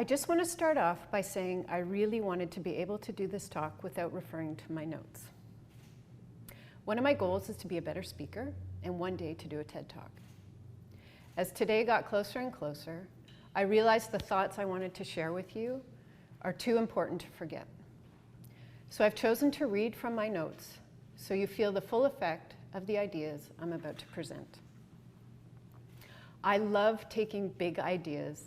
I just want to start off by saying I really wanted to be able to do this talk without referring to my notes. One of my goals is to be a better speaker and one day to do a TED Talk. As today got closer and closer, I realized the thoughts I wanted to share with you are too important to forget. So I've chosen to read from my notes so you feel the full effect of the ideas I'm about to present. I love taking big ideas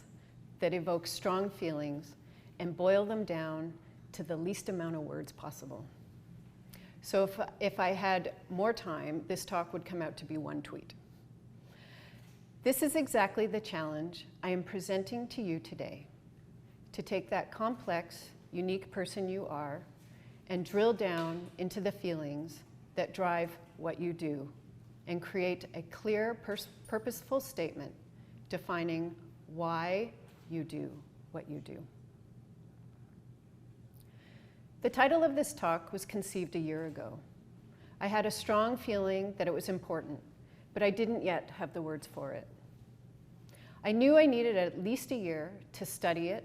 that evoke strong feelings and boil them down to the least amount of words possible. So if I had more time, this talk would come out to be one tweet. This is exactly the challenge I am presenting to you today, to take that complex, unique person you are and drill down into the feelings that drive what you do and create a clear, purposeful statement defining why you do what you do. The title of this talk was conceived a year ago. I had a strong feeling that it was important, but I didn't yet have the words for it. I knew I needed at least a year to study it,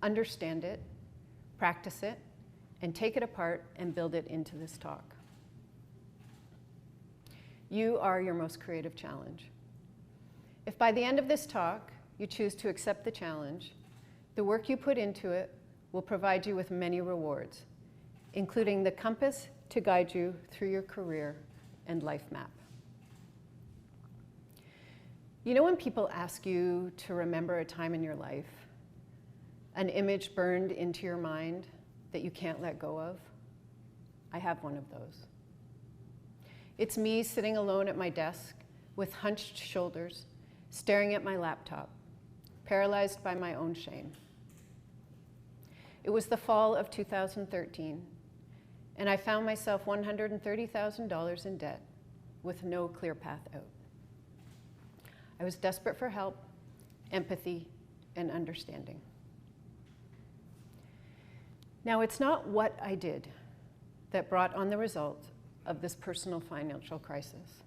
understand it, practice it, and take it apart and build it into this talk. You are your most creative challenge. If by the end of this talk you choose to accept the challenge, the work you put into it will provide you with many rewards, including the compass to guide you through your career and life map. You know when people ask you to remember a time in your life, an image burned into your mind that you can't let go of? I have one of those. It's me sitting alone at my desk with hunched shoulders, staring at my laptop, paralyzed by my own shame. It was the fall of 2013, and I found myself $130,000 in debt with no clear path out. I was desperate for help, empathy, and understanding. Now, it's not what I did that brought on the result of this personal financial crisis.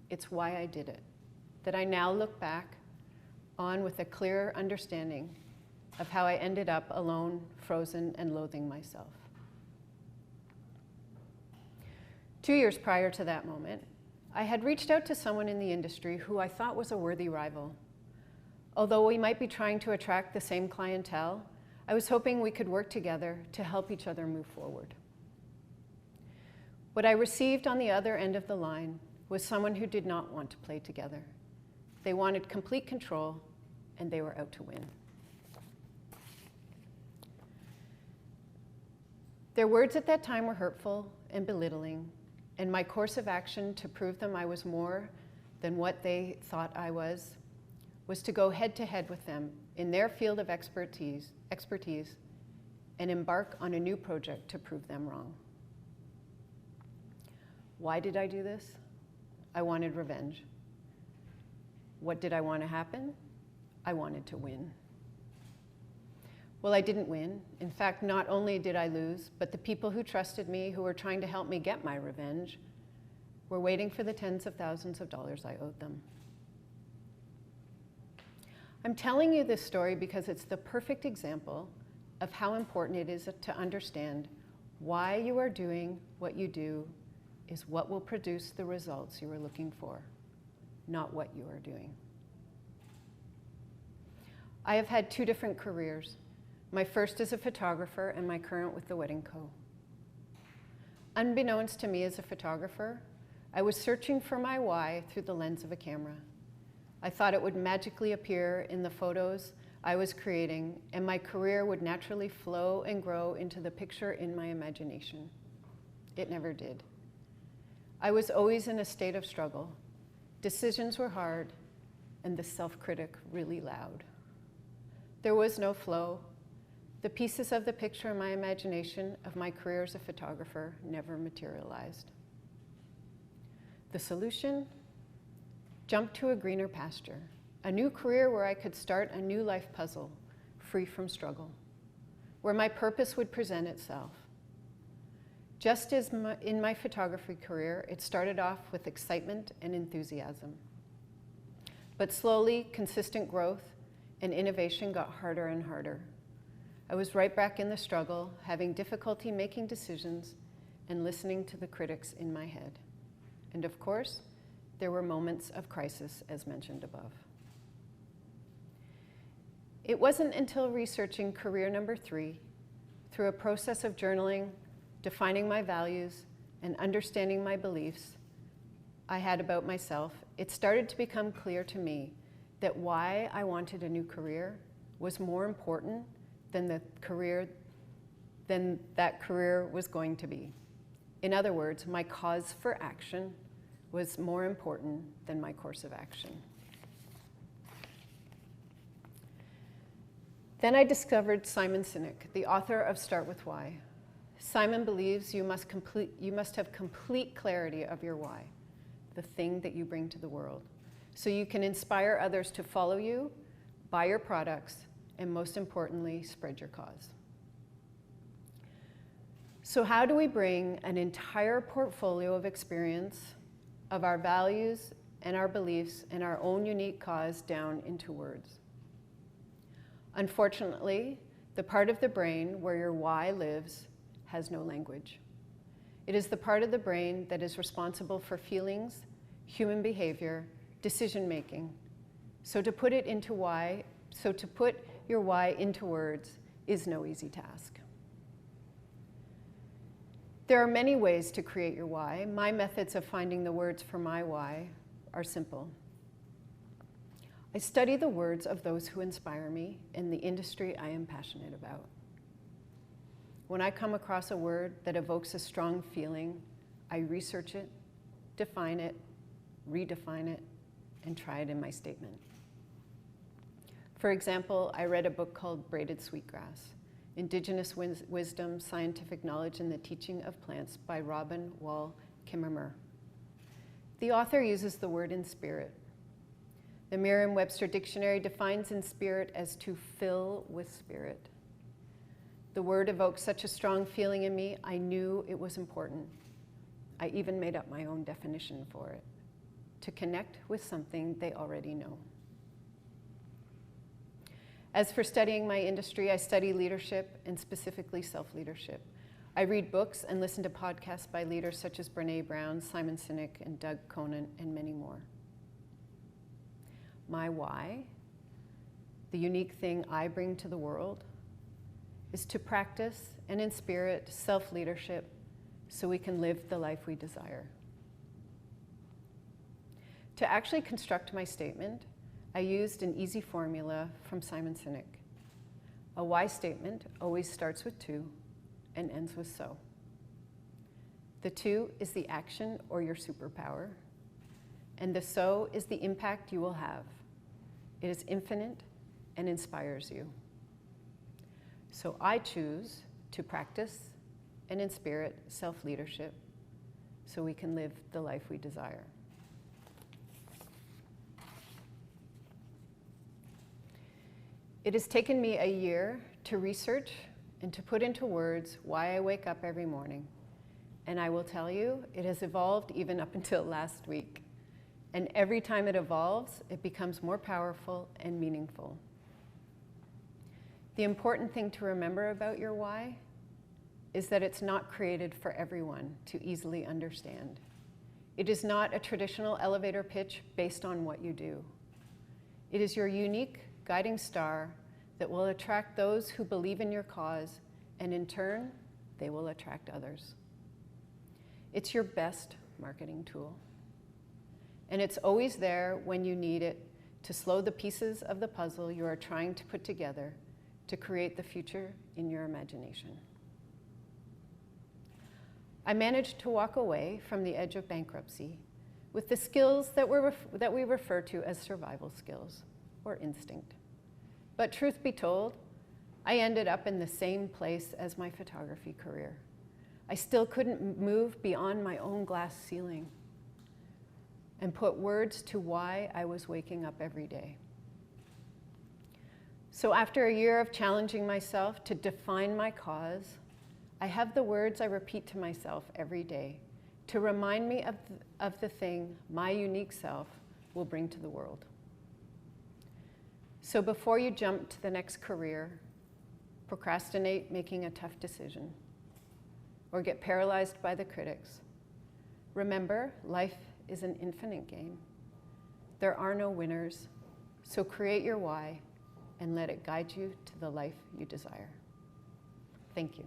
It's why I did it, that I now look back on with a clear understanding of how I ended up alone, frozen, and loathing myself. 2 years prior to that moment, I had reached out to someone in the industry who I thought was a worthy rival. Although we might be trying to attract the same clientele, I was hoping we could work together to help each other move forward. What I received on the other end of the line was someone who did not want to play together. They wanted complete control, and they were out to win. Their words at that time were hurtful and belittling, and my course of action to prove them I was more than what they thought I was to go head to head with them in their field of expertise and embark on a new project to prove them wrong. Why did I do this? I wanted revenge. What did I want to happen? I wanted to win. Well, I didn't win. In fact, not only did I lose, but the people who trusted me, who were trying to help me get my revenge, were waiting for the tens of thousands of dollars I owed them. I'm telling you this story because it's the perfect example of how important it is to understand why you are doing what you do is what will produce the results you are looking for, not what you are doing. I have had 2 different careers. My first as a photographer and my current with the Wedding Co. Unbeknownst to me as a photographer, I was searching for my why through the lens of a camera. I thought it would magically appear in the photos I was creating, and my career would naturally flow and grow into the picture in my imagination. It never did. I was always in a state of struggle. Decisions were hard, and the self-critic really loud. There was no flow. The pieces of the picture in my imagination of my career as a photographer never materialized. The solution? Jump to a greener pasture, a new career where I could start a new life puzzle, free from struggle, where my purpose would present itself. Just as in my photography career, it started off with excitement and enthusiasm. But slowly, consistent growth and innovation got harder and harder. I was right back in the struggle, having difficulty making decisions and listening to the critics in my head. And of course, there were moments of crisis, as mentioned above. It wasn't until researching career number 3, through a process of journaling, defining my values, and understanding my beliefs I had about myself, it started to become clear to me that why I wanted a new career was more important than that career was going to be. In other words, my cause for action was more important than my course of action. Then I discovered Simon Sinek, the author of Start With Why. Simon believes you must have complete clarity of your why, the thing that you bring to the world, so you can inspire others to follow you, buy your products, and most importantly, spread your cause. So how do we bring an entire portfolio of experience of our values and our beliefs and our own unique cause down into words? Unfortunately, the part of the brain where your why lives has no language. It is the part of the brain that is responsible for feelings, human behavior, decision-making. So to put your why into words is no easy task. There are many ways to create your why. My methods of finding the words for my why are simple. I study the words of those who inspire me in the industry I am passionate about. When I come across a word that evokes a strong feeling, I research it, define it, redefine it, and try it in my statement. For example, I read a book called Braided Sweetgrass, Indigenous Wisdom, Scientific Knowledge, and the Teaching of Plants by Robin Wall Kimmerer. The author uses the word in spirit. The Merriam-Webster Dictionary defines in spirit as to fill with spirit. The word evoked such a strong feeling in me, I knew it was important. I even made up my own definition for it, to connect with something they already know. As for studying my industry, I study leadership and specifically self-leadership. I read books and listen to podcasts by leaders such as Brené Brown, Simon Sinek, and Doug Conant, and many more. My why, the unique thing I bring to the world, is to practice and in spirit self-leadership so we can live the life we desire. To actually construct my statement, I used an easy formula from Simon Sinek. A why statement always starts with to and ends with so. The to is the action or your superpower, and the so is the impact you will have. It is infinite and inspires you. So I choose to practice and in spirit self-leadership so we can live the life we desire. It has taken me a year to research and to put into words why I wake up every morning. And I will tell you, it has evolved even up until last week. And every time it evolves, it becomes more powerful and meaningful. The important thing to remember about your why is that it's not created for everyone to easily understand. It is not a traditional elevator pitch based on what you do. It is your unique guiding star that will attract those who believe in your cause, and in turn, they will attract others. It's your best marketing tool. And it's always there when you need it to slow the pieces of the puzzle you are trying to put together to create the future in your imagination. I managed to walk away from the edge of bankruptcy with the skills that we refer to as survival skills or instinct. But truth be told, I ended up in the same place as my photography career. I still couldn't move beyond my own glass ceiling and put words to why I was waking up every day. So after a year of challenging myself to define my cause, I have the words I repeat to myself every day to remind me of the thing my unique self will bring to the world. So before you jump to the next career, procrastinate making a tough decision, or get paralyzed by the critics, remember, life is an infinite game. There are no winners, so create your why and let it guide you to the life you desire. Thank you.